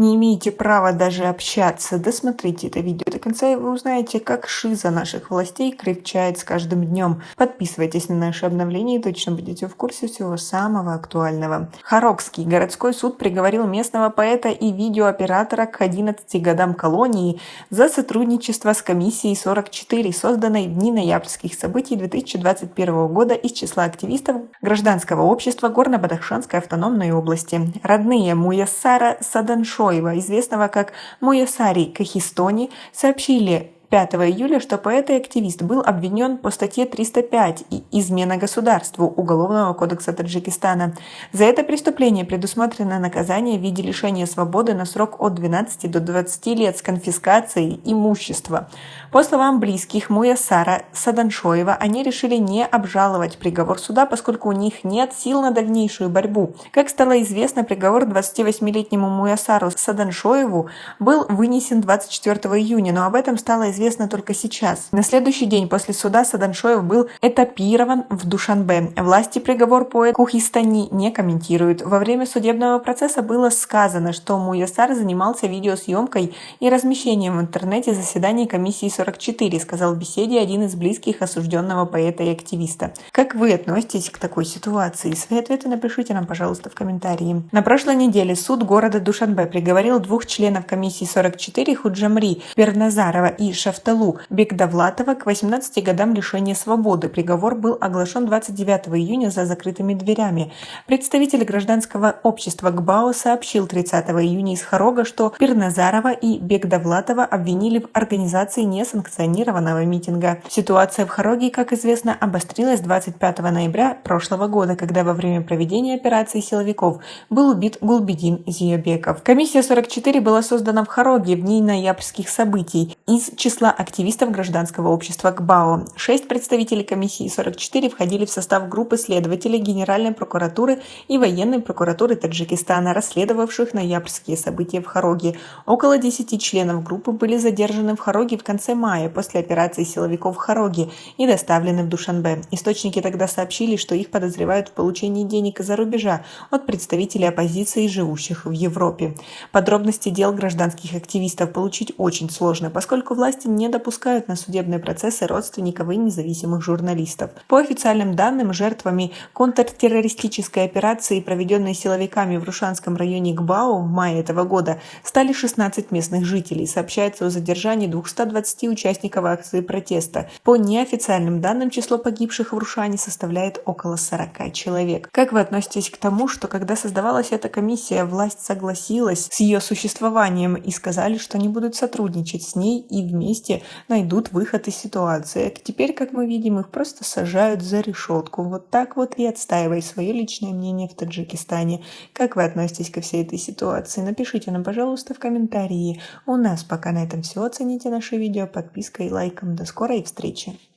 не имеете права даже общаться. Досмотрите это видео до конца, и вы узнаете, как шиза наших властей крепчает с каждым днем. Подписывайтесь на наши обновления и точно будете в курсе всего самого актуального. Хорогский городской суд приговорил местного поэта и видеооператора к 11 годам колонии за сотрудничество с комиссией 44, созданной в дни ноябрьских событий 2021 года из числа активистов гражданского общества Горно-Бадахшанской автономной области. Родные Муяссара Саданшоева, известного как Муяссари Кахистони, сообщили 5 июля, что поэт и активист был обвинен по статье 305 «Измена государству» Уголовного кодекса Таджикистана. За это преступление предусмотрено наказание в виде лишения свободы на срок от 12 до 20 лет с конфискацией имущества. По словам близких Муяссара Саданшоева, они решили не обжаловать приговор суда, поскольку у них нет сил на дальнейшую борьбу. Как стало известно, приговор 28-летнему Муяссару Саданшоеву был вынесен 24 июня, но об этом стало известно только сейчас. На следующий день после суда Саданшоев был этапирован в Душанбе. Власти приговор поэт Кухистани не комментируют. Во время судебного процесса было сказано, что Муяссар занимался видеосъемкой и размещением в интернете заседаний комиссии 44, сказал в беседе один из близких осужденного поэта и активиста. Как вы относитесь к такой ситуации? Свои ответы напишите нам, пожалуйста, в комментарии. На прошлой неделе суд города Душанбе приговорил 2 членов комиссии 44 Худжамри Перназарова и Шафталу Бекдавлатова к 18 годам лишения свободы. Приговор был оглашен 29 июня за закрытыми дверями. Представитель гражданского общества ГБАО сообщил 30 июня из Хорога, что Перназарова и Бекдавлатова обвинили в организации несанкционированного митинга. Ситуация в Хороге, как известно, обострилась 25 ноября прошлого года, когда во время проведения операции силовиков был убит Гулбидин Зиябеков. Комиссия 44 была создана в Хороге в дни ноябрьских событий из числа активистов гражданского общества ГБАО. 6 представителей комиссии 44 входили в состав группы следователей Генеральной прокуратуры и военной прокуратуры Таджикистана, расследовавших ноябрьские события в Хороге. Около 10 членов группы были задержаны в Хороге в конце мая после операции силовиков в Хороге и доставлены в Душанбе. Источники тогда сообщили, что их подозревают в получении денег из-за рубежа от представителей оппозиции, живущих в Европе. Подробности дел гражданских активистов получить очень сложно, поскольку власти не допускают на судебные процессы родственников и независимых журналистов. По официальным данным, жертвами контртеррористической операции, проведенной силовиками в Рушанском районе ГБАО в мае этого года, стали 16 местных жителей. Сообщается о задержании 220 участников акции протеста. По неофициальным данным, число погибших в Рушане составляет около 40 человек. Как вы относитесь к тому, что когда создавалась эта комиссия, власть согласилась с ее существованием и сказали, что они будут сотрудничать с ней и вместе найдут выход из ситуации? Теперь, как мы видим, их просто сажают за решетку. Вот так вот и отстаивай свое личное мнение в Таджикистане. Как вы относитесь ко всей этой ситуации? Напишите нам, пожалуйста, в комментарии. У нас пока на этом все. Оцените наше видео подпиской и лайком. До скорой встречи!